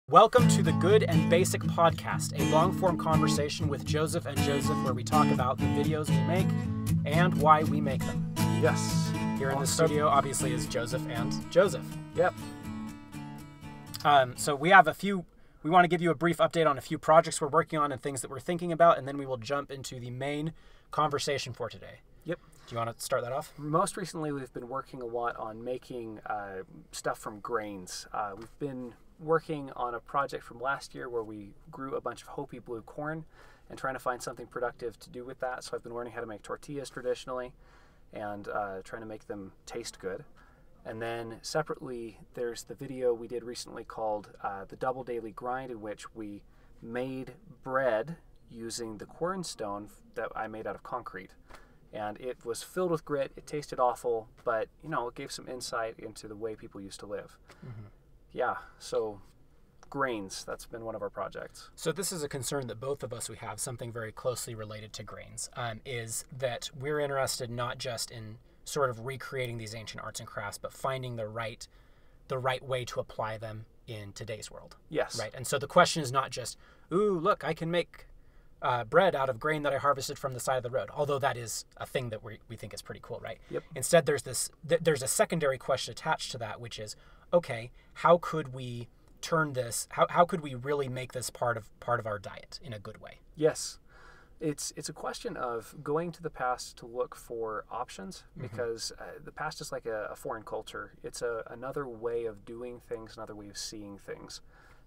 Welcome to the Good and Basic Podcast, a long-form conversation with Joseph and Joseph where we talk about the videos we make and why we make them. Yes. Here in the studio, obviously, is Joseph and Joseph. Yep. So we want to give you a brief update on a few projects we're working on and things that we're thinking about, and then we will jump into the main conversation for today. Yep. Do you want to start that off? Most recently, we've been working a lot on making stuff from grains. We've been working on a project from last year where we grew a bunch of Hopi blue corn and trying to find something productive to do with that. So I've been learning how to make tortillas traditionally and trying to make them taste good. And then separately, there's the video we did recently called the Double Daily Grind, in which we made bread using the cornstone that I made out of concrete. And it was filled with grit. It tasted awful, but, you know, it gave some insight into the way people used to live. Mm-hmm. Yeah, so grains, that's been one of our projects. So this is a concern that both of us we have, something very closely related to grains, is that we're interested not just in sort of recreating these ancient arts and crafts, but finding the right way to apply them in today's world. Yes. Right. And so the question is not just, ooh, look, I can make bread out of grain that I harvested from the side of the road, although that is a thing that we think is pretty cool, right? Yep. Instead, there's a secondary question attached to that, which is, okay, how could we turn this? How could we really make this part of our diet in a good way? Yes. It's a question of going to the past to look for options, because the past is like a foreign culture. It's another way of doing things, another way of seeing things.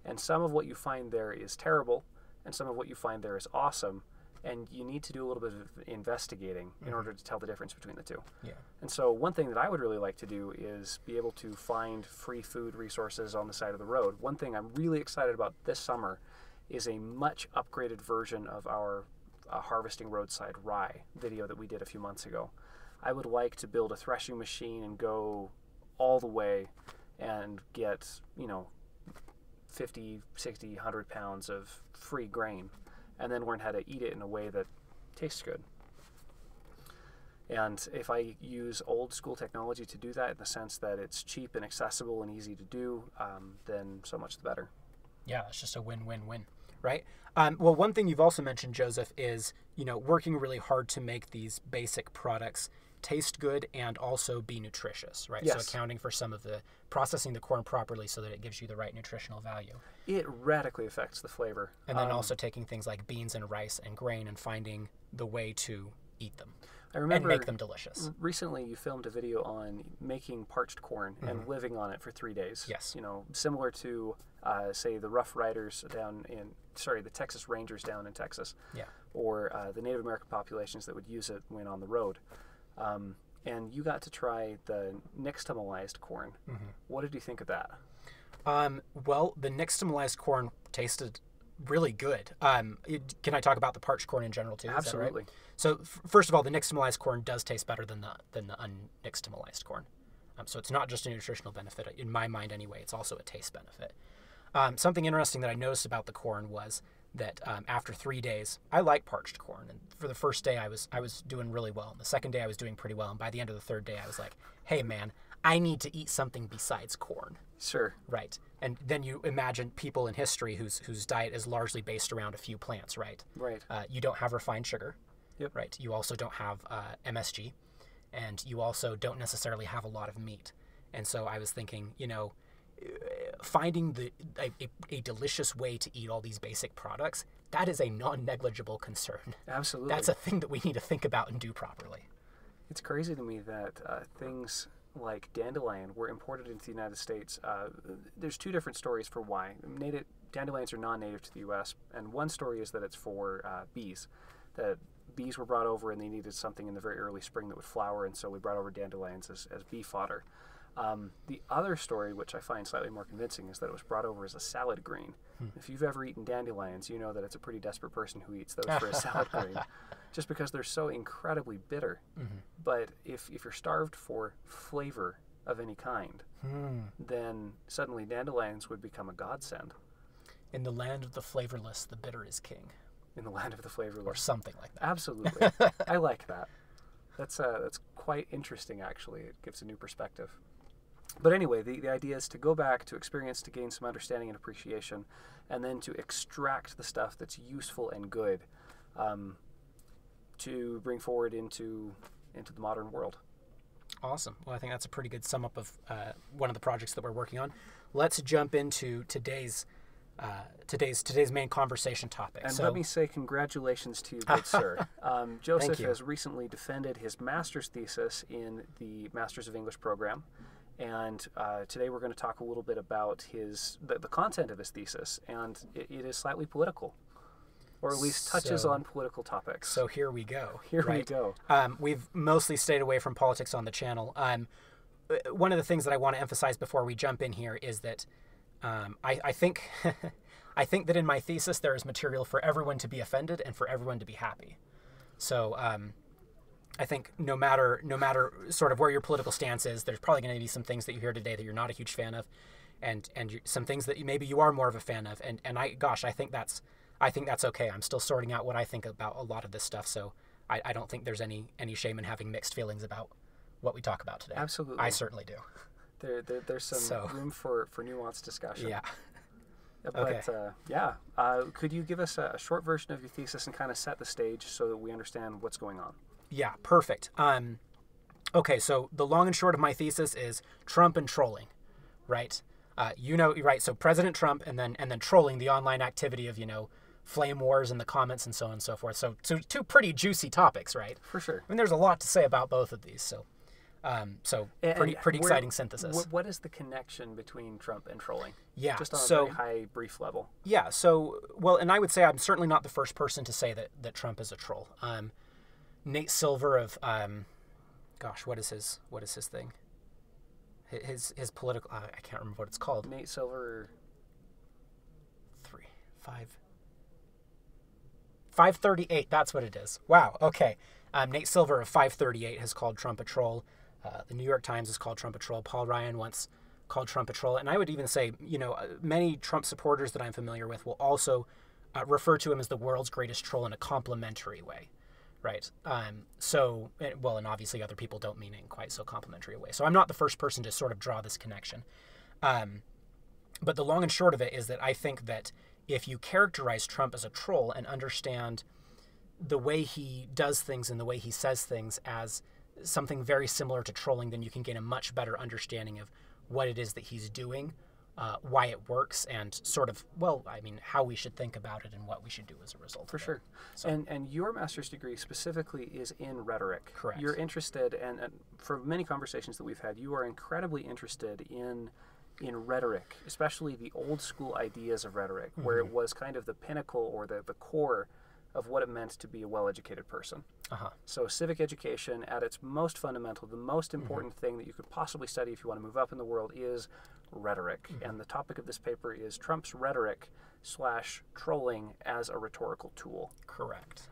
And some of what you find there is terrible, and some of what you find there is awesome. And you need to do a little bit of investigating in order to tell the difference between the two. Yeah. And so one thing that I would really like to do is be able to find free food resources on the side of the road. One thing I'm really excited about this summer is a much upgraded version of our harvesting roadside rye video that we did a few months ago. I would like to build a threshing machine and go all the way and get, 50, 60, 100 pounds of free grain, and then learn how to eat it in a way that tastes good. And if I use old school technology to do that, in the sense that it's cheap and accessible and easy to do, then so much the better. Yeah, it's just a win-win-win, right? Well, one thing you've also mentioned, Joseph, is, working really hard to make these basic products taste good and also be nutritious, right? Yes. So accounting for some of the processing the corn properly so that it gives you the right nutritional value. It radically affects the flavor. And then also taking things like beans and rice and grain and finding the way to eat them. I remember and make them delicious. Recently you filmed a video on making parched corn and living on it for 3 days. Yes. Similar to, say, the Rough Riders the Texas Rangers down in Texas. Yeah. Or the Native American populations that would use it when on the road. And you got to try the nixtamalized corn. What did you think of that? Well, the nixtamalized corn tasted really good. Can I talk about the parched corn in general too? Absolutely. Is that right? So first of all, the nixtamalized corn does taste better than the unnixtamalized corn. So it's not just a nutritional benefit in my mind anyway. It's also a taste benefit. Something interesting that I noticed about the corn was that after 3 days, I like parched corn. And for the first day, I was doing really well. And the second day, I was doing pretty well. And by the end of the third day, I was like, hey, man, I need to eat something besides corn. Sure. Right. And then you imagine people in history whose diet is largely based around a few plants, right? Right. You don't have refined sugar. Yep. Right. You also don't have MSG. And you also don't necessarily have a lot of meat. And so I was thinking, finding a delicious way to eat all these basic products, that is a non-negligible concern. Absolutely. That's a thing that we need to think about and do properly. It's crazy to me that things like dandelion were imported into the United States. There's 2 different stories for why. Dandelions are non-native to the U.S., and one story is that it's for bees. That bees were brought over and they needed something in the very early spring that would flower, and so we brought over dandelions as bee fodder. The other story, which I find slightly more convincing, is that it was brought over as a salad green. If you've ever eaten dandelions, you know that it's a pretty desperate person who eats those for a salad green, just because they're so incredibly bitter. But if you're starved for flavor of any kind, then suddenly dandelions would become a godsend. In the land of the flavorless, the bitter is king. In the land of the flavorless. Or something like that. Absolutely. I like that. That's quite interesting, actually. It gives a new perspective. But anyway, the idea is to go back to experience, to gain some understanding and appreciation, and then to extract the stuff that's useful and good to bring forward into the modern world. Awesome. Well, I think that's a pretty good sum up of one of the projects that we're working on. Let's jump into today's main conversation topic. And let me say congratulations to you, good sir. Joseph you. has recently defended his master's thesis in the Masters of English program. And today we're going to talk a little bit about the content of his thesis, and it is slightly political, or at least touches on political topics. So here we go. Here we go. We've mostly stayed away from politics on the channel. One of the things that I want to emphasize before we jump in here is that I think I think that in my thesis there is material for everyone to be offended and for everyone to be happy. So I think no matter sort of where your political stance is, there's probably going to be some things that you hear today that you're not a huge fan of, and some things that maybe you are more of a fan of. And I think that's okay. I'm still sorting out what I think about a lot of this stuff, so I don't think there's any shame in having mixed feelings about what we talk about today. Absolutely, I certainly do. There's some room for nuanced discussion. Yeah. But okay. Could you give us a short version of your thesis and kind of set the stage so that we understand what's going on? Yeah, perfect. Okay, so the long and short of my thesis is Trump and trolling, right? Right. So President Trump and then trolling, the online activity of flame wars in the comments and so on and so forth. So two pretty juicy topics, right? For sure. I mean, there's a lot to say about both of these. So pretty exciting synthesis. What is the connection between Trump and trolling? Yeah. Just on a very high, brief level. Yeah. So and I would say I'm certainly not the first person to say that Trump is a troll. Nate Silver of what is his thing? His political I can't remember what it's called. Nate Silver 538, that's what it is. Wow, okay. Nate Silver of 538 has called Trump a troll. The New York Times has called Trump a troll. Paul Ryan once called Trump a troll. And I would even say, many Trump supporters that I'm familiar with will also refer to him as the world's greatest troll in a complimentary way. Right. And obviously other people don't mean it in quite so complimentary a way. So I'm not the first person to sort of draw this connection. But the long and short of it is that I think that if you characterize Trump as a troll and understand the way he does things and the way he says things as something very similar to trolling, then you can gain a much better understanding of what it is that he's doing, why it works, and sort of, how we should think about it and what we should do as a result. For sure. So, and your master's degree specifically is in rhetoric. Correct. You're interested, and for many conversations that we've had, you are incredibly interested in rhetoric, especially the old school ideas of rhetoric, where it was kind of the pinnacle or the core of what it meant to be a well-educated person. So civic education at its most fundamental, the most important thing that you could possibly study if you want to move up in the world is rhetoric. And the topic of this paper is Trump's rhetoric / trolling as a rhetorical tool. Correct.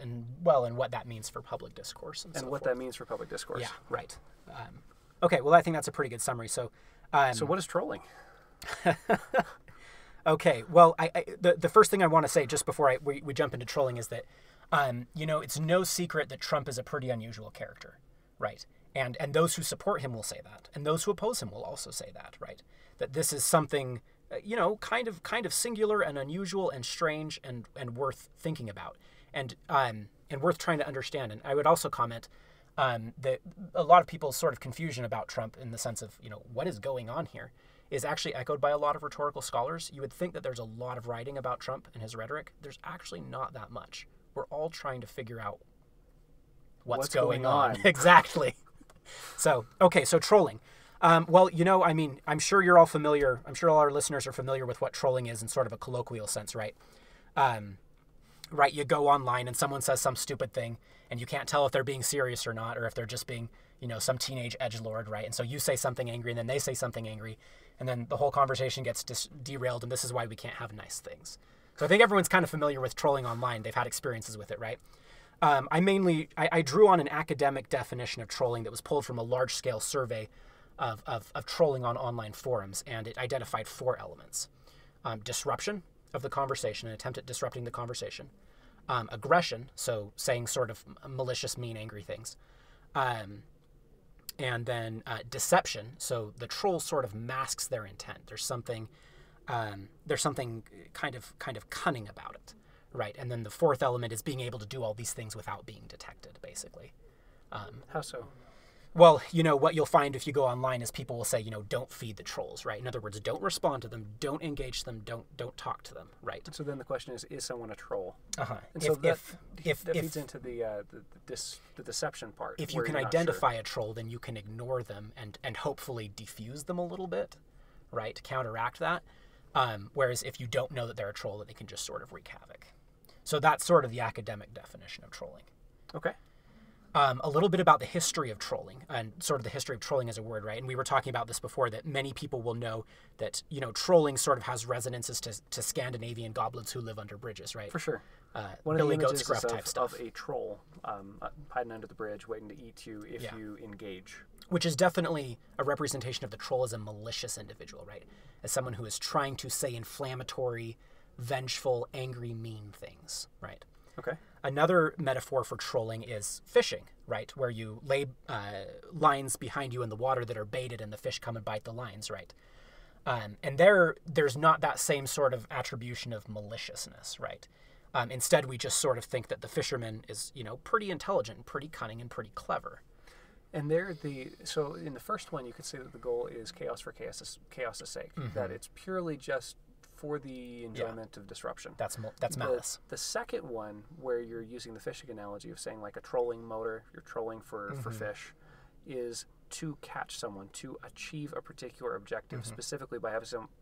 And what that means for public discourse. And so what that means for public discourse. Yeah, right. Okay, well, I think that's a pretty good summary. So what is trolling? Okay, well, the first thing I want to say just before we jump into trolling is that, it's no secret that Trump is a pretty unusual character, right? And those who support him will say that, and those who oppose him will also say that, right? That this is something, kind of singular and unusual and strange and worth thinking about, and worth trying to understand. And I would also comment that a lot of people's sort of confusion about Trump in the sense of, what is going on here, is actually echoed by a lot of rhetorical scholars. You would think that there's a lot of writing about Trump and his rhetoric. There's actually not that much. We're all trying to figure out what's going on. Exactly. So trolling. I'm sure you're all familiar. I'm sure all our listeners are familiar with what trolling is in sort of a colloquial sense, right? Right, you go online and someone says some stupid thing and you can't tell if they're being serious or not, or if they're just being, some teenage edgelord, right? And so you say something angry and then they say something angry, and then the whole conversation gets derailed, and this is why we can't have nice things. So I think everyone's kind of familiar with trolling online. They've had experiences with it, right? I drew on an academic definition of trolling that was pulled from a large-scale survey of trolling on online forums, and it identified 4 elements. Disruption of the conversation, an attempt at disrupting the conversation. Aggression, so saying sort of malicious, mean, angry things. And then deception. So the troll sort of masks their intent. There's something kind of cunning about it, right? And then the fourth element is being able to do all these things without being detected, basically. How so? Well, what you'll find if you go online is people will say, don't feed the trolls, right? In other words, don't respond to them, don't engage them, don't talk to them, right? And so then the question is someone a troll? Uh-huh. And so that feeds into the deception part. If you can identify a troll, then you can ignore them and hopefully defuse them a little bit, right? To counteract that. Whereas if you don't know that they're a troll, then they can just sort of wreak havoc. So that's sort of the academic definition of trolling. Okay. A little bit about the history of trolling and sort of the history of trolling as a word, right? And we were talking about this before, that many people will know that, trolling sort of has resonances to Scandinavian goblins who live under bridges, right? For sure. One of the images Goat Scruff type stuff. Of a troll hiding under the bridge waiting to eat you if you engage. Which is definitely a representation of the troll as a malicious individual, right? As someone who is trying to say inflammatory, vengeful, angry, mean things, right? Okay. Another metaphor for trolling is fishing, right? Where you lay lines behind you in the water that are baited and the fish come and bite the lines, right? And there's not that same sort of attribution of maliciousness, right? Instead, we just sort of think that the fisherman is, pretty intelligent, pretty cunning, and pretty clever. And so in the first one, you could say that the goal is chaos for chaos' sake, that it's purely just for the enjoyment of disruption. That's malice. The second one, where you're using the fishing analogy of saying like a trolling motor, you're trolling for fish, is to catch someone, to achieve a particular objective, specifically by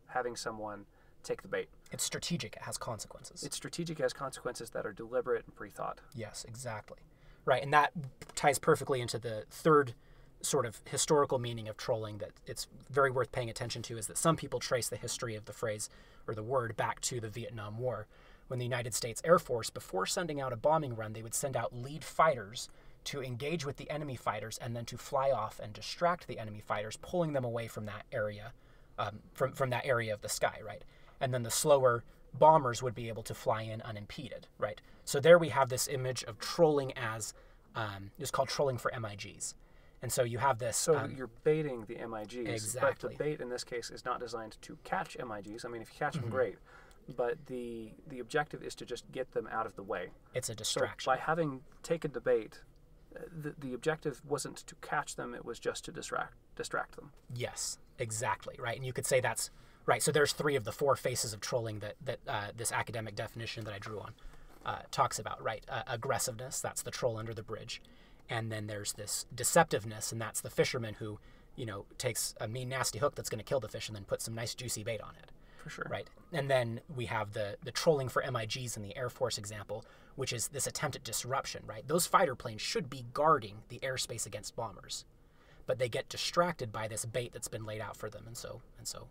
having someone take the bait. It's strategic. It has consequences. It's strategic. It has consequences that are deliberate and pre-thought. Yes, exactly. Right, and that ties perfectly into the third sort of historical meaning of trolling that it's very worth paying attention to, is that some people trace the history of the phrase or the word back to the Vietnam War, when the United States Air Force, before sending out a bombing run, they would send out lead fighters to engage with the enemy fighters and then to fly off and distract the enemy fighters, pulling them away from that area, from that area of the sky, right? And then the slower bombers would be able to fly in unimpeded, right? So there we have this image of trolling as, it's called trolling for MiGs. And so you have this... So you're baiting the MiGs. Exactly. But the bait in this case is not designed to catch MiGs. I mean, if you catch them, great. But the objective is to just get them out of the way. It's a distraction. So by having taken the bait, the objective wasn't to catch them, it was just to distract them. Yes, exactly, right? And you could say that's... Right, so there's three of the four faces of trolling that this academic definition that I drew on talks about, right? Aggressiveness, that's the troll under the bridge. And then there's this deceptiveness, and that's the fisherman who, takes a mean, nasty hook that's going to kill the fish and then puts some nice, juicy bait on it. For sure. Right? And then we have the trolling for MiGs in the Air Force example, which is this attempt at disruption, right? Those fighter planes should be guarding the airspace against bombers, but they get distracted by this bait that's been laid out for them, and so,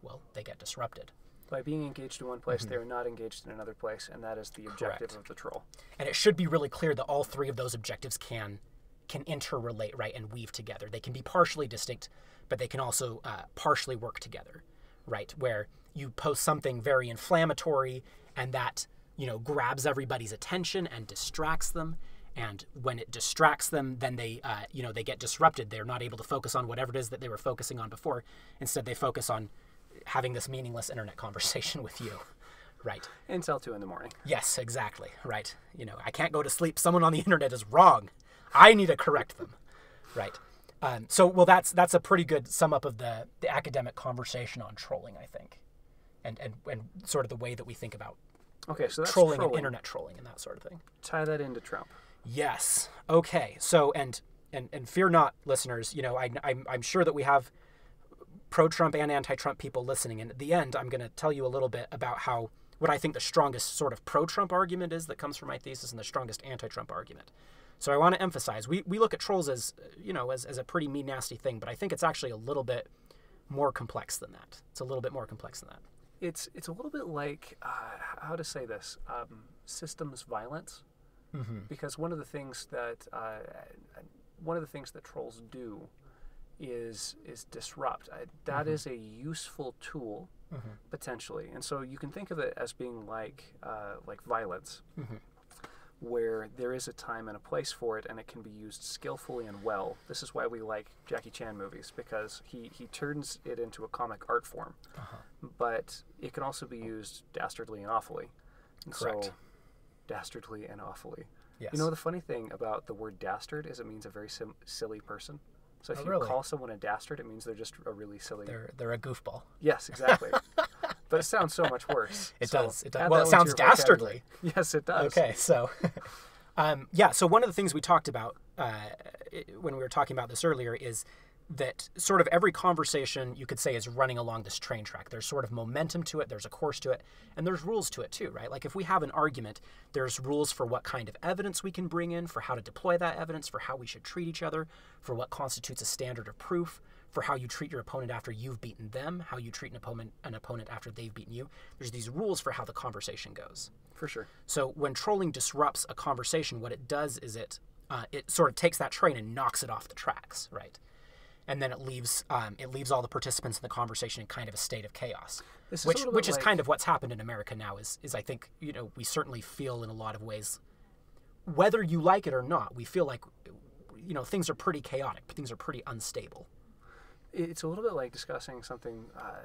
well, they get disrupted. By being engaged in one place, they are not engaged in another place, and that is the objective of the troll. And it should be really clear that all three of those objectives can interrelate, right, and weave together. They can be partially distinct, but they can also partially work together, right? Where you post something very inflammatory, and that, grabs everybody's attention and distracts them. And when it distracts them, then they, they get disrupted. They're not able to focus on whatever it is that they were focusing on before. Instead, they focus on having this meaningless internet conversation with you, right? Until 2 a.m. Yes, exactly, right. I can't go to sleep. Someone on the internet is wrong. I need to correct them, right? So that's a pretty good sum up of the academic conversation on trolling, I think, and sort of the way that we think about so that's trolling and internet trolling and that sort of thing. Tie that into Trump. Yes. Okay. So and fear not, listeners. I'm sure that we have pro-Trump and anti-Trump people listening, and at the end, I'm going to tell you a little bit about what I think the strongest sort of pro-Trump argument is that comes from my thesis, and the strongest anti-Trump argument. So I want to emphasize, we look at trolls as, as a pretty mean, nasty thing, but I think it's actually a little bit more complex than that. It's a little bit more complex than that. It's a little bit like, how to say this, systems violence. Because one of the things that trolls do is disrupt. That is a useful tool, potentially, and so you can think of it as being like violence, where there is a time and a place for it, and it can be used skillfully and well. This is why we like Jackie Chan movies, because he turns it into a comic art form. But it can also be used dastardly and awfully. And Correct. So, dastardly and awfully. Yes. You know, the funny thing about the word dastard is it means a very silly person. So if you really? call someone a dastard, it means they're just a really silly... They're a goofball. Yes, exactly. But it sounds so much worse. It So does. It add does. Well, that it one sounds to your dastardly. vocabulary. Yes, it does. Okay, so yeah, so one of the things we talked about when we were talking about this earlier is that sort of every conversation, you could say, is running along this train track. There's sort of momentum to it, there's a course to it, and there's rules to it too, right? Like if we have an argument, there's rules for what kind of evidence we can bring in, for how to deploy that evidence, for how we should treat each other, for what constitutes a standard of proof, for how you treat your opponent after you've beaten them, how you treat an opponent after they've beaten you. There's these rules for how the conversation goes. For sure. So when trolling disrupts a conversation, what it does is it sort of takes that train and knocks it off the tracks, right? And then it leaves all the participants in the conversation in kind of a state of chaos, which is kind of what's happened in America now. Is I think, you know, we certainly feel in a lot of ways, whether you like it or not, we feel like, you know, things are pretty chaotic, things are pretty unstable. It's a little bit like discussing something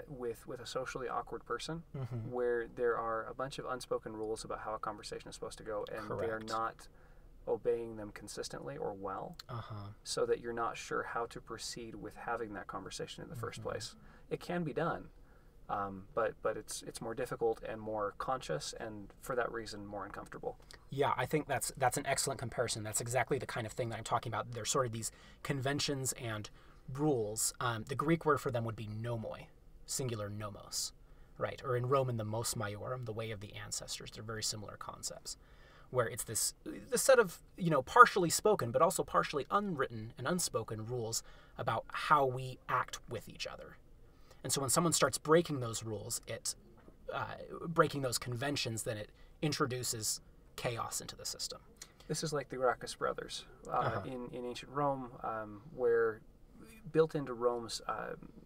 with a socially awkward person, where there are a bunch of unspoken rules about how a conversation is supposed to go, and they're Correct. not obeying them consistently or well, so that you're not sure how to proceed with having that conversation in the first place. It can be done, but it's more difficult and more conscious, and for that reason more uncomfortable. Yeah, I think that's an excellent comparison. That's exactly the kind of thing that I'm talking about. There's sort of these conventions and rules. The Greek word for them would be nomoi, singular nomos, right? Or in Roman, the mos maiorum, the way of the ancestors. They're very similar concepts, where it's this set of, you know, partially spoken but also partially unwritten and unspoken rules about how we act with each other. And so when someone starts breaking those rules, breaking those conventions, then it introduces chaos into the system. This is like the Gracchus brothers in ancient Rome, where built into Rome's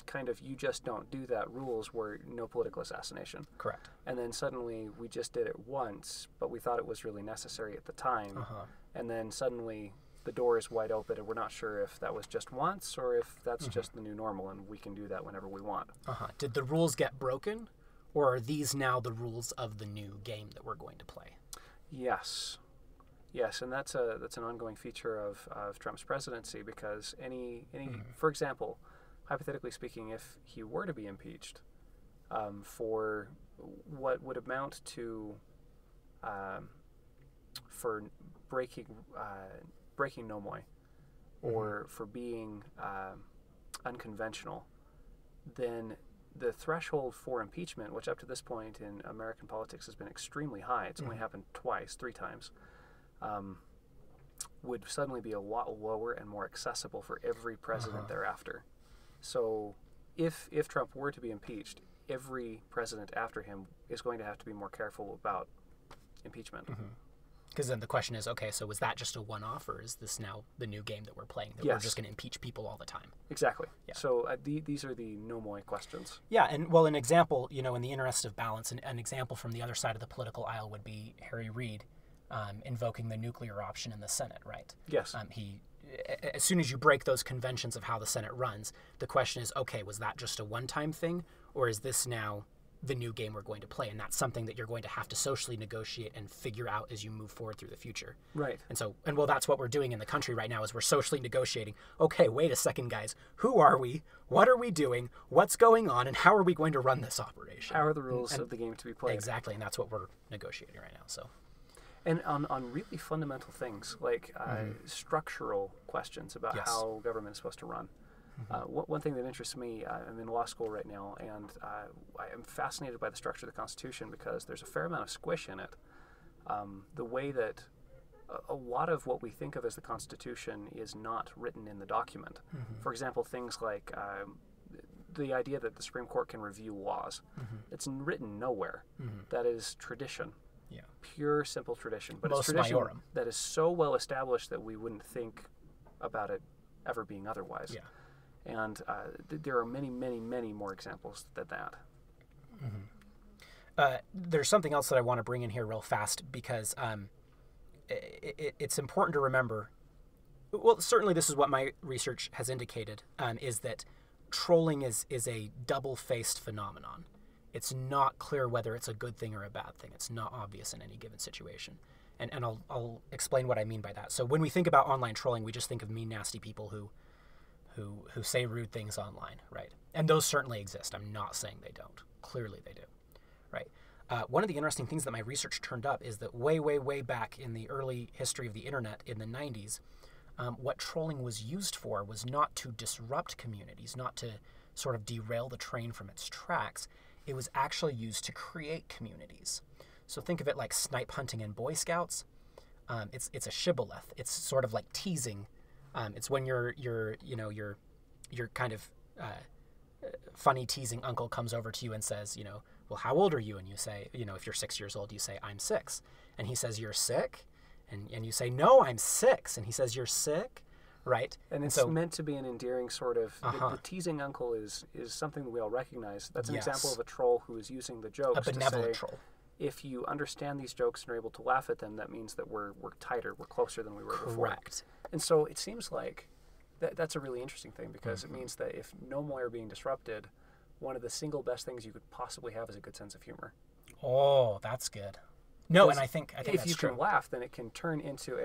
kind of you just don't do that rules were no political assassination. Correct. And then suddenly we just did it once, but we thought it was really necessary at the time. And then suddenly the door is wide open, and we're not sure if that was just once or if that's just the new normal and we can do that whenever we want. Did the rules get broken, or are these now the rules of the new game that we're going to play? Yes. Yes, and that's an ongoing feature of Trump's presidency, because any for example, hypothetically speaking, if he were to be impeached for what would amount to for breaking nomoi, or for being unconventional, then the threshold for impeachment, which up to this point in American politics has been extremely high, it's only happened three times, would suddenly be a lot lower and more accessible for every president thereafter. So if Trump were to be impeached, every president after him is going to have to be more careful about impeachment. Because then the question is, okay, so was that just a one-off, or is this now the new game that we're playing, that we're just going to impeach people all the time? Exactly. Yeah. So these are the nomoi questions. Yeah, and well, an example, you know, in the interest of balance, an example from the other side of the political aisle would be Harry Reid invoking the nuclear option in the Senate, right? Yes. As soon as you break those conventions of how the Senate runs, the question is, okay, was that just a one-time thing, or is this now the new game we're going to play? And that's something that you're going to have to socially negotiate and figure out as you move forward through the future. Right. And well, that's what we're doing in the country right now, is we're socially negotiating. Okay, wait a second, guys. Who are we? What are we doing? What's going on? And how are we going to run this operation? How are the rules of the game to be played? Exactly, and that's what we're negotiating right now. So. And on really fundamental things, like structural questions about how government is supposed to run. One thing that interests me, I'm in law school right now, and I am fascinated by the structure of the Constitution, because there's a fair amount of squish in it. The way that a lot of what we think of as the Constitution is not written in the document. For example, things like the idea that the Supreme Court can review laws. It's written nowhere. That is tradition. Yeah. Pure, simple tradition. But Mos it's tradition maiorum. that is so well established that we wouldn't think about it ever being otherwise. Yeah. And there are many, many, many more examples than that. There's something else that I want to bring in here real fast, because it's important to remember. Well, certainly this is what my research has indicated, is that trolling is a double-faced phenomenon. It's not clear whether it's a good thing or a bad thing. It's not obvious in any given situation. And I'll explain what I mean by that. So when we think about online trolling, we just think of mean, nasty people who say rude things online, right? And those certainly exist. I'm not saying they don't. Clearly they do, right? One of the interesting things that my research turned up is that way, way, way back in the early history of the internet in the 90s, what trolling was used for was not to disrupt communities, not to sort of derail the train from its tracks. It was actually used to create communities. So think of it like snipe hunting in Boy Scouts. It's a shibboleth. It's sort of like teasing. It's when your kind of funny teasing uncle comes over to you and says, well, how old are you? And you say, if you're 6 years old, you say, I'm 6. And he says, you're sick? And you say, no, I'm 6. And he says, you're sick? Right? And it's so, meant to be an endearing sort of, the teasing uncle is something that we all recognize. That's an example of a troll who is using the jokes a benevolent to say, troll. If you understand these jokes and are able to laugh at them, that means that we're tighter, we're closer than we were before. Correct. And so it seems like that's a really interesting thing, because it means that if no more are being disrupted, one of the single best things you could possibly have is a good sense of humor. Oh, that's good. No, and I think if that's you true. can laugh, then it can turn into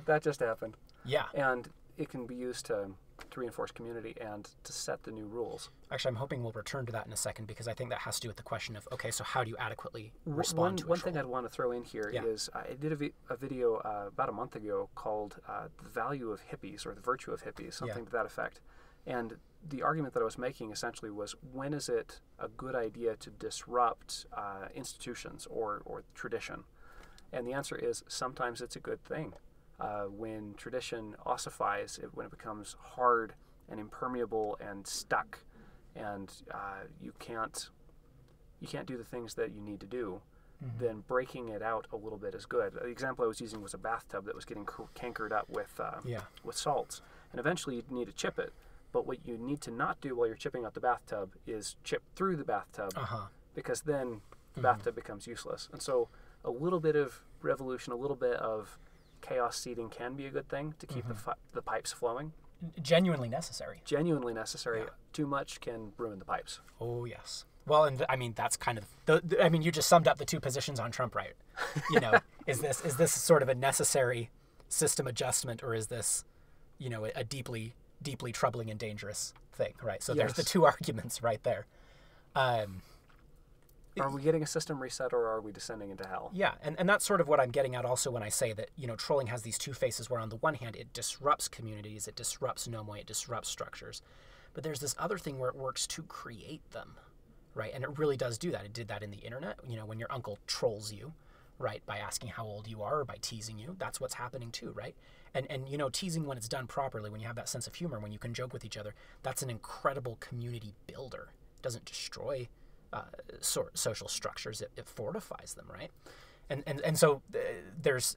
that just happened. Yeah. And it can be used to reinforce community and to set the new rules. Actually, I'm hoping we'll return to that in a second, because I think that has to do with the question of, okay, so how do you adequately respond to a troll? One thing I'd want to throw in here is I did a video about a month ago called The Value of Hippies, or The Virtue of Hippies, something to that effect. And the argument that I was making essentially was, when is it a good idea to disrupt institutions or tradition? And the answer is, sometimes it's a good thing. When tradition ossifies, when it becomes hard and impermeable and stuck, and you can't do the things that you need to do, then breaking it out a little bit is good. The example I was using was a bathtub that was getting cankered up with salts, and eventually you'd need to chip it. But what you need to not do while you're chipping out the bathtub is chip through the bathtub, because then the bathtub becomes useless. And so a little bit of revolution, a little bit of chaos seeding can be a good thing to keep the pipes flowing. Genuinely necessary. Genuinely necessary. Yeah. Too much can ruin the pipes. Oh, yes. Well, and I mean, that's kind of you just summed up the two positions on Trump, right? Is this sort of a necessary system adjustment, or is this, a deeply troubling and dangerous thing, right? So there's the two arguments right there. Are we getting a system reset, or are we descending into hell? Yeah, and that's sort of what I'm getting at also when I say that, trolling has these two faces, where on the one hand, it disrupts communities, it disrupts nomoi, it disrupts structures. But there's this other thing where it works to create them, right? And it really does do that. It did that in the internet, when your uncle trolls you, right, by asking how old you are or by teasing you. That's what's happening too, right? And teasing, when it's done properly, when you have that sense of humor, when you can joke with each other, that's an incredible community builder. It doesn't destroy social structures, it fortifies them, right? And so there's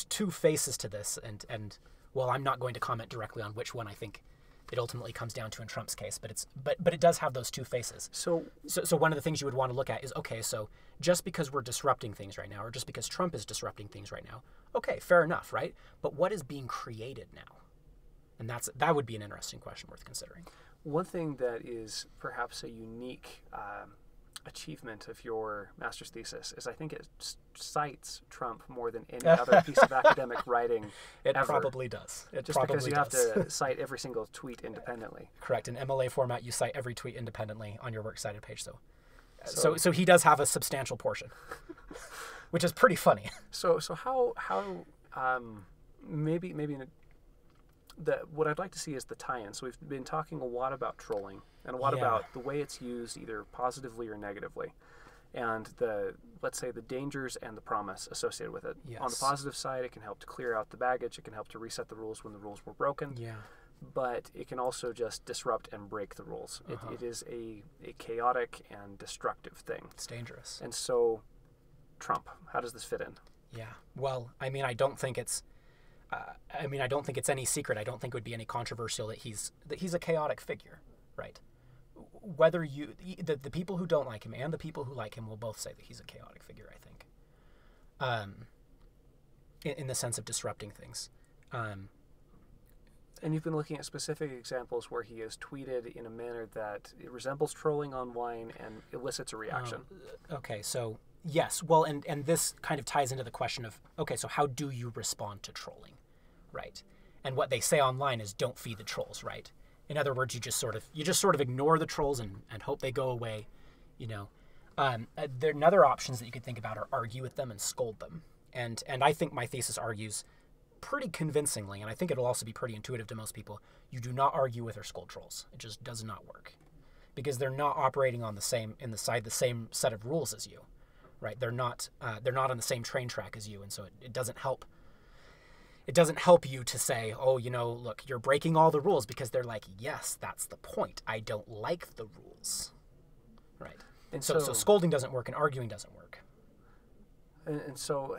two faces to this, and well, I'm not going to comment directly on which one I think it ultimately comes down to in Trump's case, but it does have those two faces. So one of the things you would want to look at is, okay, so just because we're disrupting things right now, or just because Trump is disrupting things right now, okay, fair enough, right? But what is being created now? And that would be an interesting question worth considering. One thing that is perhaps a unique achievement of your master's thesis is, I think it cites Trump more than any other piece of academic writing It ever. Probably does. Because you have to cite every single tweet independently. Correct. In MLA format, you cite every tweet independently on your works cited page. So he does have a substantial portion, which is pretty funny. So how maybe what I'd like to see is the tie-in. So we've been talking a lot about trolling and a lot about the way it's used, either positively or negatively, and let's say the dangers and the promise associated with it. Yes. On the positive side, it can help to clear out the baggage. It can help to reset the rules when the rules were broken. Yeah. But it can also just disrupt and break the rules. It is a chaotic and destructive thing. It's dangerous. And so, Trump, how does this fit in? Yeah. Well, I mean, I don't think it's any secret. I don't think it would be any controversial that he's a chaotic figure, right? Whether the people who don't like him and the people who like him will both say that he's a chaotic figure, I think. in the sense of disrupting things. And you've been looking at specific examples where he has tweeted in a manner that it resembles trolling online and elicits a reaction. Okay, so yes, well, and this kind of ties into the question of, okay, so how do you respond to trolling, right? And what they say online is don't feed the trolls, right? In other words, you just sort of ignore the trolls and hope they go away, you know. There are other options that you could think about are argue with them and scold them. And I think my thesis argues pretty convincingly, and I think it'll also be pretty intuitive to most people, you do not argue with or scold trolls. It just does not work. Because they're not operating on the same set of rules as you, right? They're not on the same train track as you, and so it doesn't help. It doesn't help you to say, oh, you know, look, you're breaking all the rules, because they're like, yes, that's the point. I don't like the rules, right? And so scolding doesn't work and arguing doesn't work. And so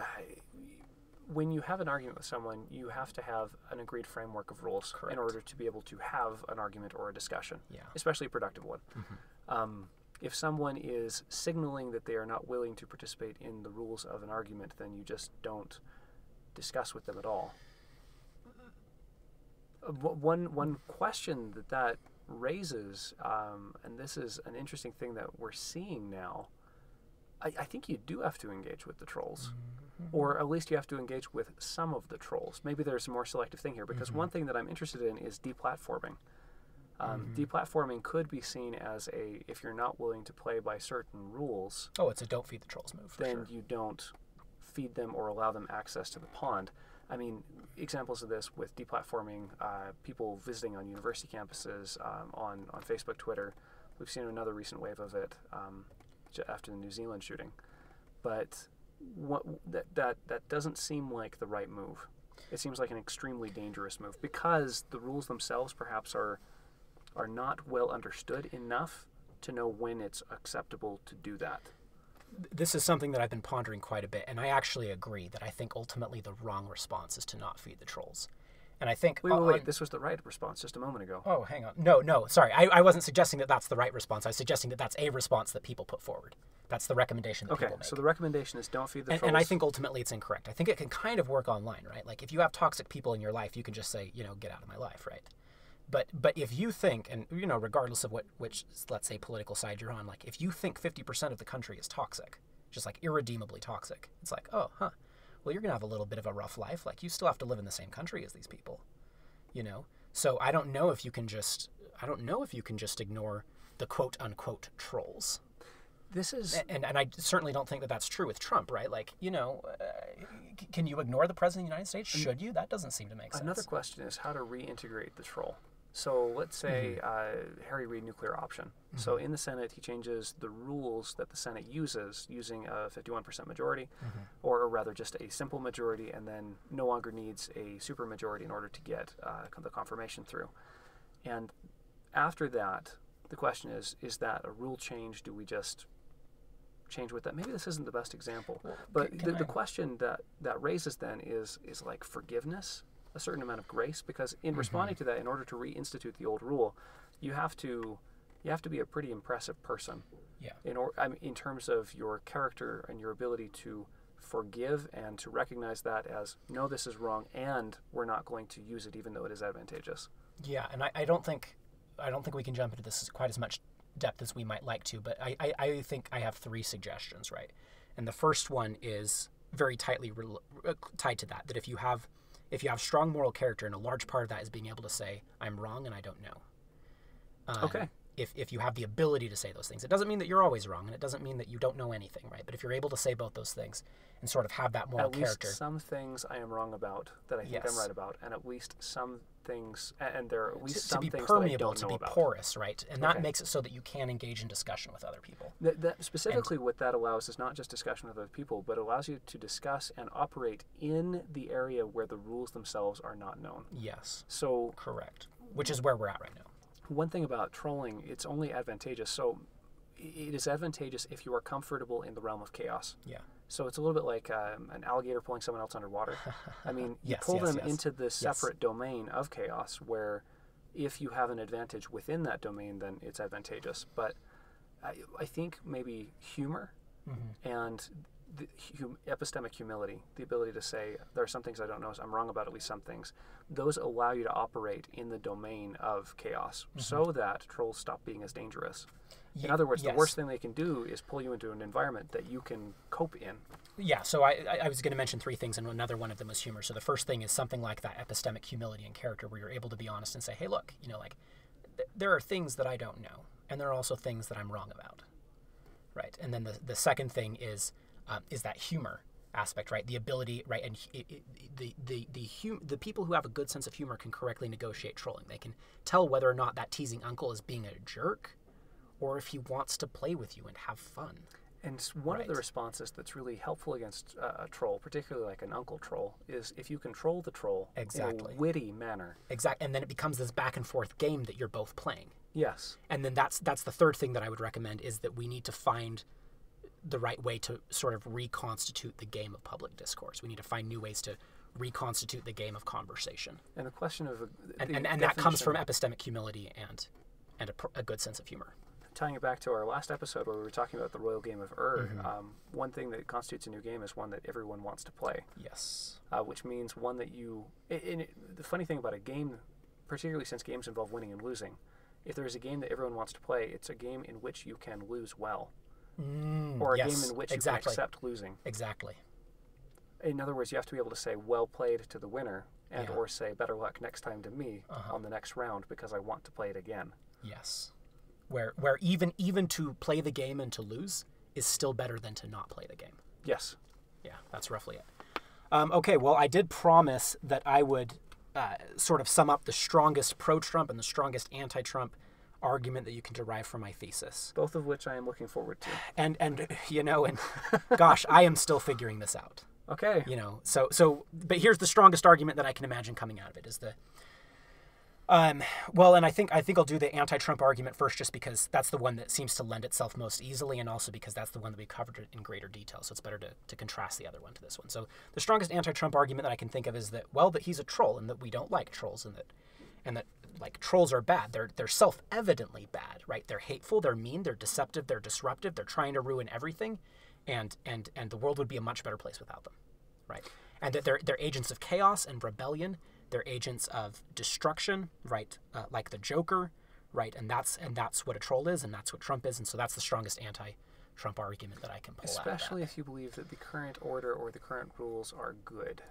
when you have an argument with someone, you have to have an agreed framework of rules. Correct. In order to be able to have an argument or a discussion, especially a productive one. Mm-hmm. If someone is signaling that they are not willing to participate in the rules of an argument, then you just don't discuss with them at all. One question that raises, and this is an interesting thing that we're seeing now, I think you do have to engage with the trolls. Mm-hmm. Or at least you have to engage with some of the trolls. Maybe there's a more selective thing here, because one thing that I'm interested in is deplatforming. Deplatforming could be seen as if you're not willing to play by certain rules. Oh, it's a don't feed the trolls move. Then you don't feed them or allow them access to the pond. I mean, examples of this with deplatforming, people visiting on university campuses, on Facebook, Twitter. We've seen another recent wave of it after the New Zealand shooting. But that doesn't seem like the right move. It seems like an extremely dangerous move, because the rules themselves perhaps are not well understood enough to know when it's acceptable to do that. This is something that I've been pondering quite a bit, and I actually agree that I think ultimately the wrong response is to not feed the trolls. And I think... Wait, this was the right response just a moment ago. Oh, hang on. No, sorry. I wasn't suggesting that that's the right response. I was suggesting that that's a response that people put forward. That's the recommendation that people make. So the recommendation is don't feed the trolls. And I think ultimately it's incorrect. I think it can kind of work online, right? Like if you have toxic people in your life, you can just say, you know, get out of my life, right? But if you think, and you know, regardless of which, let's say, political side you're on, like if you think 50% of the country is toxic, just like irredeemably toxic, it's like, oh, huh, well, you're going to have a little bit of a rough life. Like you still have to live in the same country as these people, you know? So I don't know if you can just ignore the quote unquote trolls. This is... And I certainly don't think that that's true with Trump, right? Like, you know, can you ignore the President of the United States? Should you? That doesn't seem to make sense. Another question is how to reintegrate the troll. So let's say Harry Reid nuclear option. Mm-hmm. So in the Senate, he changes the rules that the Senate uses using a 51% majority, or rather just a simple majority, and then no longer needs a supermajority in order to get the confirmation through. And after that, the question is that a rule change? Do we just change with that? Maybe this isn't the best example, but the question that raises then is like forgiveness, a certain amount of grace, because in responding to that, in order to reinstitute the old rule, you have to be a pretty impressive person. Yeah. In terms of your character and your ability to forgive and to recognize that as, no, this is wrong, and we're not going to use it even though it is advantageous. Yeah, and I don't think we can jump into this quite as much depth as we might like to, but I think I have 3 suggestions, right? And the first one is very tightly tied to that if you have strong moral character, and a large part of that is being able to say, I'm wrong and I don't know. Okay. If you have the ability to say those things. It doesn't mean that you're always wrong, and it doesn't mean that you don't know anything, right? But if you're able to say both those things and sort of have that moral character. At least some things I am wrong about that I think I'm right about, and at least some things, and there are at least some things that I don't know about. To be permeable, to be porous, right? And that makes it so that you can engage in discussion with other people. Specifically, what that allows is not just discussion with other people, but allows you to discuss and operate in the area where the rules themselves are not known. Yes. So correct. Which is where we're at right now. One thing about trolling, it's only advantageous. So it is advantageous if you are comfortable in the realm of chaos. Yeah. So it's a little bit like an alligator pulling someone else underwater. I mean, you pull them into this separate domain of chaos where if you have an advantage within that domain, then it's advantageous. But I think maybe humor and the epistemic humility, the ability to say, there are some things I don't know, I'm wrong about at least some things, those allow you to operate in the domain of chaos so that trolls stop being as dangerous. In other words, the worst thing they can do is pull you into an environment that you can cope in. Yeah, so I was going to mention three things, and another one of them was humor. So the first thing is something like that epistemic humility and character, where you're able to be honest and say, hey, look, like, there are things that I don't know, and there are also things that I'm wrong about, right? And then the second thing is that humor aspect, right? The ability, right? And the people who have a good sense of humor can correctly negotiate trolling. They can tell whether or not that teasing uncle is being a jerk, or if he wants to play with you and have fun. And one of the responses that's really helpful against a troll, particularly like an uncle troll, is if you control the troll in a witty manner. Exactly. And then it becomes this back and forth game that you're both playing. Yes. And then that's the third thing that I would recommend, is that we need to find the right way to sort of reconstitute the game of public discourse. We need to find new ways to reconstitute the game of conversation. And the question of... And that comes from epistemic humility and a good sense of humor. Tying it back to our last episode where we were talking about the royal game of one thing that constitutes a new game is one that everyone wants to play. Yes. Which means one that you... the funny thing about a game, particularly since games involve winning and losing, if there is a game that everyone wants to play, it's a game in which you can lose well. Or a game in which you can accept losing. Exactly. In other words, you have to be able to say, well played to the winner, and or say, better luck next time to me on the next round because I want to play it again. Yes. Where even to play the game and to lose is still better than to not play the game. Yes. Yeah, that's roughly it. Okay, well, I did promise that I would sort of sum up the strongest pro-Trump and the strongest anti-Trump argument that you can derive from my thesis. Both of which I am looking forward to. And gosh, I am still figuring this out. Okay. But here's the strongest argument that I can imagine coming out of it is the and I think I'll do the anti-Trump argument first, just because that's the one that seems to lend itself most easily, and also because that's the one that we covered in greater detail. So it's better to contrast the other one to this one. So the strongest anti-Trump argument that I can think of is that he's a troll, and that we don't like trolls, and that like trolls are bad. They're self-evidently bad, right? They're hateful, they're mean, they're deceptive, they're disruptive, they're trying to ruin everything, and the world would be a much better place without them, right? And that they're agents of chaos and rebellion. They're agents of destruction, right? Like the Joker, right? And that's what a troll is, and that's what Trump is, and so that's the strongest anti-Trump argument that I can pull out. Especially if you believe that the current order or the current rules are good,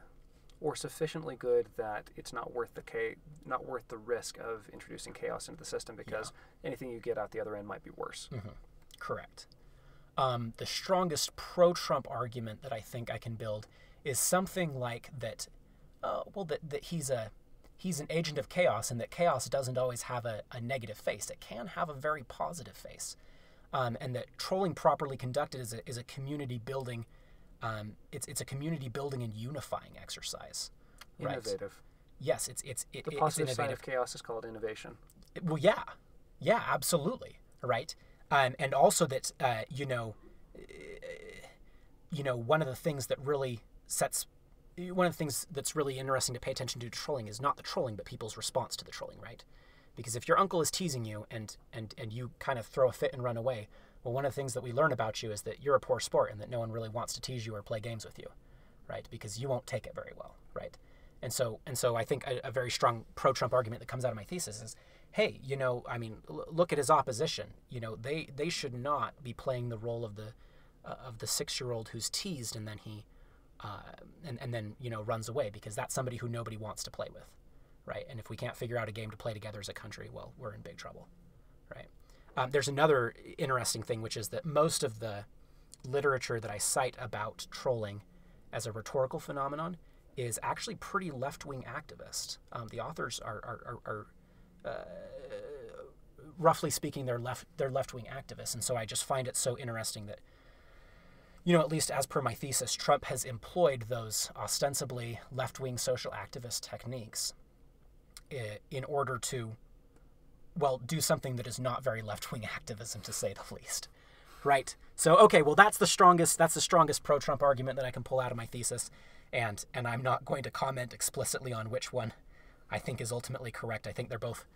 or sufficiently good that it's not worth the risk of introducing chaos into the system, because anything you get out the other end might be worse. Correct. The strongest pro-Trump argument that I think I can build is something like that. That he's an agent of chaos, and that chaos doesn't always have a negative face. It can have a very positive face, and that trolling properly conducted is a community building. It's a community building and unifying exercise. Right? Innovative. Yes, it's the positive side of chaos is called innovation. Well, yeah, absolutely, right. And also that one of the things that really one of the things that's really interesting to pay attention to trolling is not the trolling, but people's response to the trolling, right? Because if your uncle is teasing you and you kind of throw a fit and run away, well, one of the things that we learn about you is that you're a poor sport and that no one really wants to tease you or play games with you, right? Because you won't take it very well, right? And so I think a very strong pro-Trump argument that comes out of my thesis is, hey, look at his opposition. They should not be playing the role of the 6-year-old who's teased and then he and then runs away, because that's somebody who nobody wants to play with, right? And if we can't figure out a game to play together as a country, well, we're in big trouble, right? There's another interesting thing, which is that most of the literature that I cite about trolling as a rhetorical phenomenon is actually pretty left-wing activist. The authors are roughly speaking, they're left-wing activists, and so I just find it so interesting that, at least as per my thesis, Trump has employed those ostensibly left-wing social activist techniques in order to, do something that is not very left-wing activism, to say the least, right? So, okay, well, that's the strongest pro-Trump argument that I can pull out of my thesis, and I'm not going to comment explicitly on which one I think is ultimately correct. I think they're both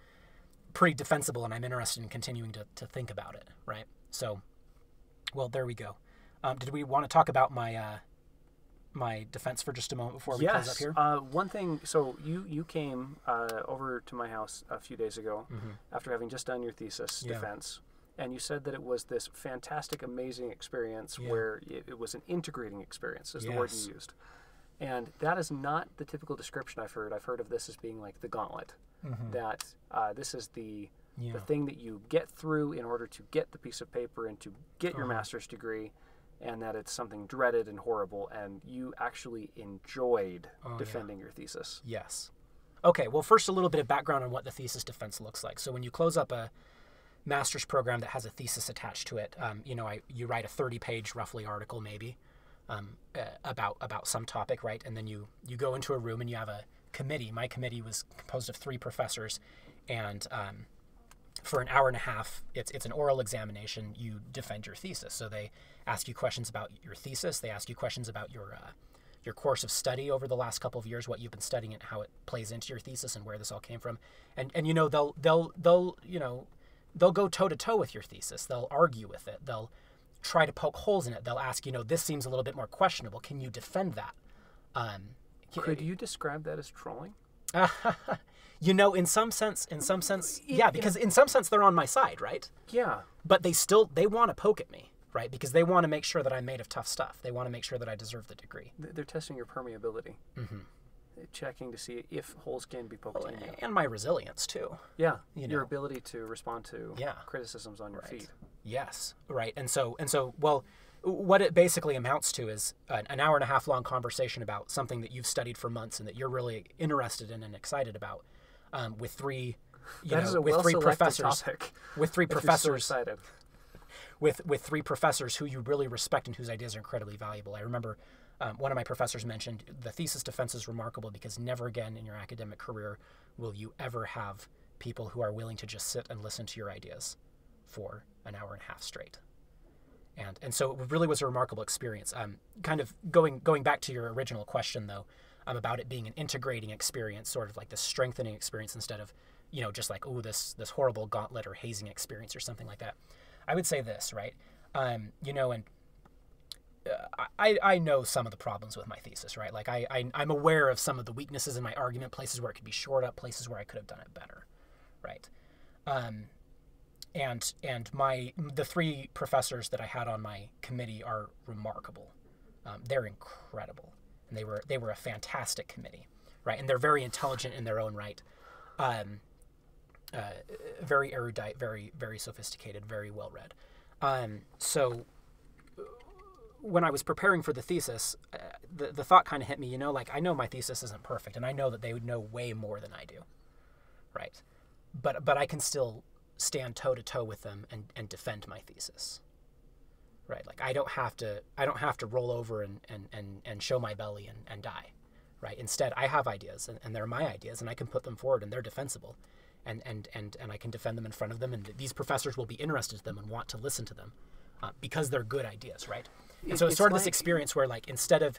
pretty defensible, and I'm interested in continuing to think about it, right? So, well, there we go. Did we want to talk about my defense for just a moment before we close up here? One thing, so you came over to my house a few days ago after having just done your thesis defense, and you said that it was this fantastic, amazing experience where it was an integrating experience, is the word you used. And that is not the typical description I've heard. I've heard of this as being like the gauntlet, that this is the thing that you get through in order to get the piece of paper and to get your master's degree, and that it's something dreaded and horrible, and you actually enjoyed defending your thesis. Yes. Okay, well, first a little bit of background on what the thesis defense looks like. So when you close up a master's program that has a thesis attached to it, you write a 30-page roughly article maybe about some topic, right? And then you go into a room and you have a committee. My committee was composed of 3 professors, and for an hour and a half, it's an oral examination. You defend your thesis. So they ask you questions about your thesis. They ask you questions about your course of study over the last couple of years, what you've been studying and how it plays into your thesis and where this all came from. And they'll go toe to toe with your thesis. They'll argue with it. They'll try to poke holes in it. They'll ask, this seems a little bit more questionable. Can you defend that? Could you describe that as trolling? In some sense, yeah, because in some sense they're on my side, right? Yeah. But they want to poke at me, right? Because they want to make sure that I'm made of tough stuff. They want to make sure that I deserve the degree. They're testing your permeability. Checking to see if holes can be poked in you. And my resilience, too. Yeah, your ability to respond to criticisms on your right. feet. Yes, right. And so, well, what it basically amounts to is an hour and a half long conversation about something that you've studied for months and that you're really interested in and excited about, with 3 professors, topic, with 3 professors, so excited. with 3 professors who you really respect and whose ideas are incredibly valuable. I remember one of my professors mentioned the thesis defense is remarkable because never again in your academic career will you ever have people who are willing to just sit and listen to your ideas for an hour and a half straight. And so it really was a remarkable experience. Kind of going back to your original question, though, about it being an integrating experience, sort of like this strengthening experience instead of, just like, this horrible gauntlet or hazing experience or something like that. I would say this, right? I know some of the problems with my thesis, right? Like I'm aware of some of the weaknesses in my argument, places where it could be shored up, places where I could have done it better, right? And the 3 professors that I had on my committee are remarkable. They're incredible, and they were a fantastic committee, right? And they're very intelligent in their own right, very erudite, very very sophisticated, very well read. So when I was preparing for the thesis, the thought kind of hit me, I know my thesis isn't perfect, and I know that they would know way more than I do, right? But I can still stand toe to toe with them and defend my thesis, right? Like I don't have to roll over and show my belly and die, right? Instead, I have ideas and they're my ideas and I can put them forward and they're defensible, and I can defend them in front of them, and these professors will be interested in them and want to listen to them because they're good ideas, right? And so it's sort of this experience where, like, instead of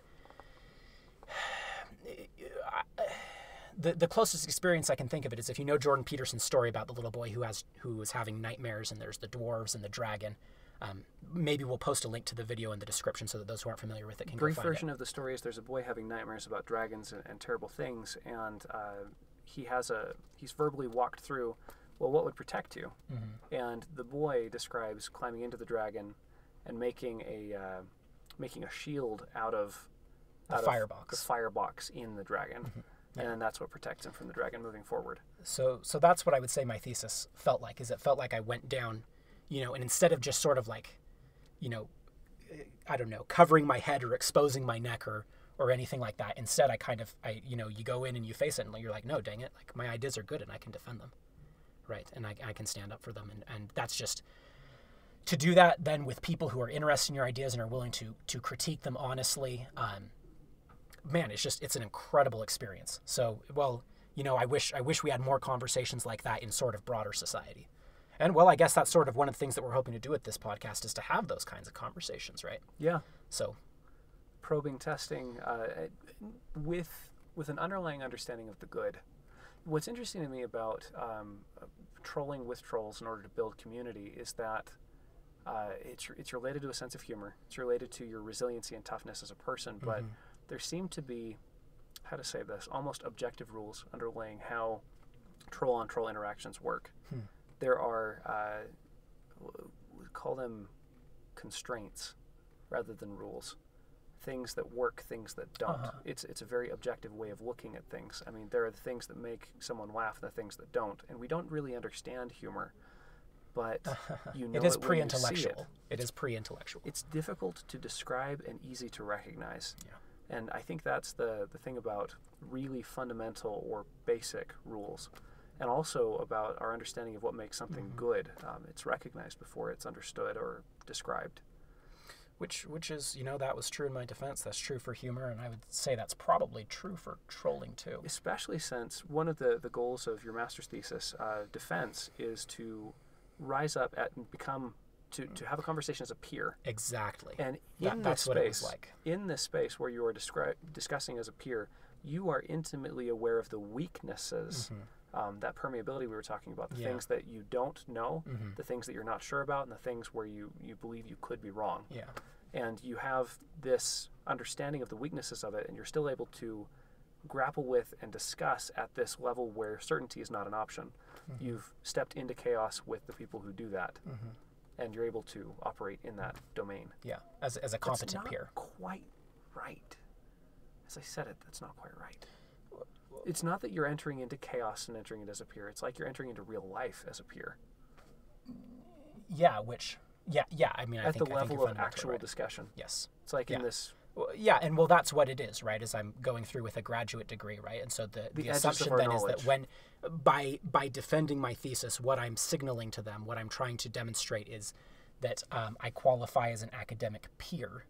the closest experience I can think of it is if you know Jordan Peterson's story about the little boy who was having nightmares, and there's the dwarves and the dragon. Maybe we'll post a link to the video in the description so that those who aren't familiar with it can go find it. Brief version of the story is there's a boy having nightmares about dragons and terrible things, and he's verbally walked through, well, what would protect you? And the boy describes climbing into the dragon and making a shield out of the firebox in the dragon. And that's what protects him from the dragon moving forward. So that's what I would say my thesis felt like, is it felt like I went down, and instead of just sort of like, I don't know, covering my head or exposing my neck or anything like that, instead you go in and you face it and you're like, no, dang it, like my ideas are good and I can defend them, right? And I can stand up for them. And that's just, to do that then with people who are interested in your ideas and are willing to critique them honestly, man, it's an incredible experience. So, well, I wish we had more conversations like that in sort of broader society. And, well, I guess that's sort of one of the things that we're hoping to do with this podcast, is to have those kinds of conversations, right? Yeah. So, probing, testing, with an underlying understanding of the good. What's interesting to me about trolling with trolls in order to build community is that It's related to a sense of humor. It's related to your resiliency and toughness as a person. But there seem to be, how to say this, almost objective rules underlying how troll-on-troll interactions work. There are, we call them constraints rather than rules. Things that work, things that don't. It's a very objective way of looking at things. I mean, there are the things that make someone laugh and the things that don't. And we don't really understand humor, but you know it is it when you see pre-intellectual. it. It is pre-intellectual. It's difficult to describe and easy to recognize. Yeah. And I think that's the thing about really fundamental or basic rules. And also about our understanding of what makes something good. It's recognized before it's understood or described. Which is, you know, that was true in my defense. That's true for humor, and I would say that's probably true for trolling too. Especially since one of the goals of your master's thesis defense is to rise up and become, to have a conversation as a peer. Exactly. And that's what it was like. In this space where you are discussing as a peer, you are intimately aware of the weaknesses, that permeability we were talking about, the things that you don't know, the things that you're not sure about, and the things where you believe you could be wrong. Yeah. And you have this understanding of the weaknesses of it, and you're still able to grapple with and discuss at this level where certainty is not an option. You've stepped into chaos with the people who do that, and you're able to operate in that domain. Yeah, as a competent peer. That's not quite right. As I said it, that's not quite right. It's not that you're entering into chaos and entering it as a peer. It's like you're entering into real life as a peer. Yeah, I mean, at the level of actual discussion. Yes. It's like in this. Yeah, and well, that's what it is, right? As I'm going through with a graduate degree, right? And so the assumption then is that when, by defending my thesis, what I'm signaling to them, what I'm trying to demonstrate is that I qualify as an academic peer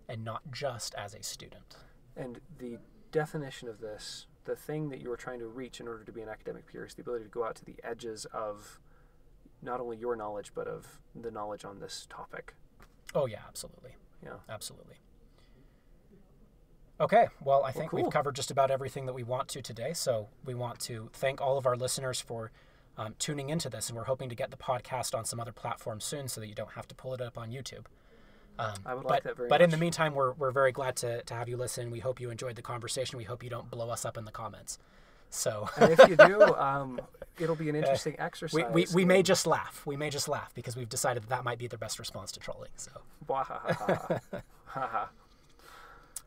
and not just as a student. And the definition of this, the thing that you are trying to reach in order to be an academic peer, is the ability to go out to the edges of not only your knowledge, but of the knowledge on this topic. Oh, yeah, absolutely. Yeah. Absolutely. Okay, well, I think cool. we've covered just about everything that we want to today, so we want to thank all of our listeners for tuning into this, and we're hoping to get the podcast on some other platforms soon so that you don't have to pull it up on YouTube. I would like that very much. But in the meantime, we're very glad to have you listen. We hope you enjoyed the conversation. We hope you don't blow us up in the comments. So, and if you do, it'll be an interesting exercise. We may just laugh. We may just laugh because we've decided that might be the best response to trolling. So,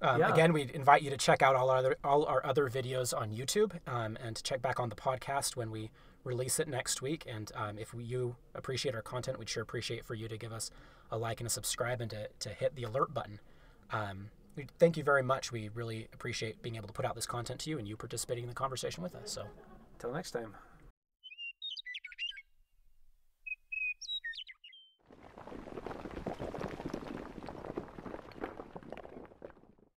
again, we invite you to check out all our other videos on YouTube, and to check back on the podcast when we release it next week. And if you appreciate our content, we'd sure appreciate for you to give us a like and a subscribe, and to hit the alert button. We thank you very much. We really appreciate being able to put out this content to you and you participating in the conversation with us. So, till next time.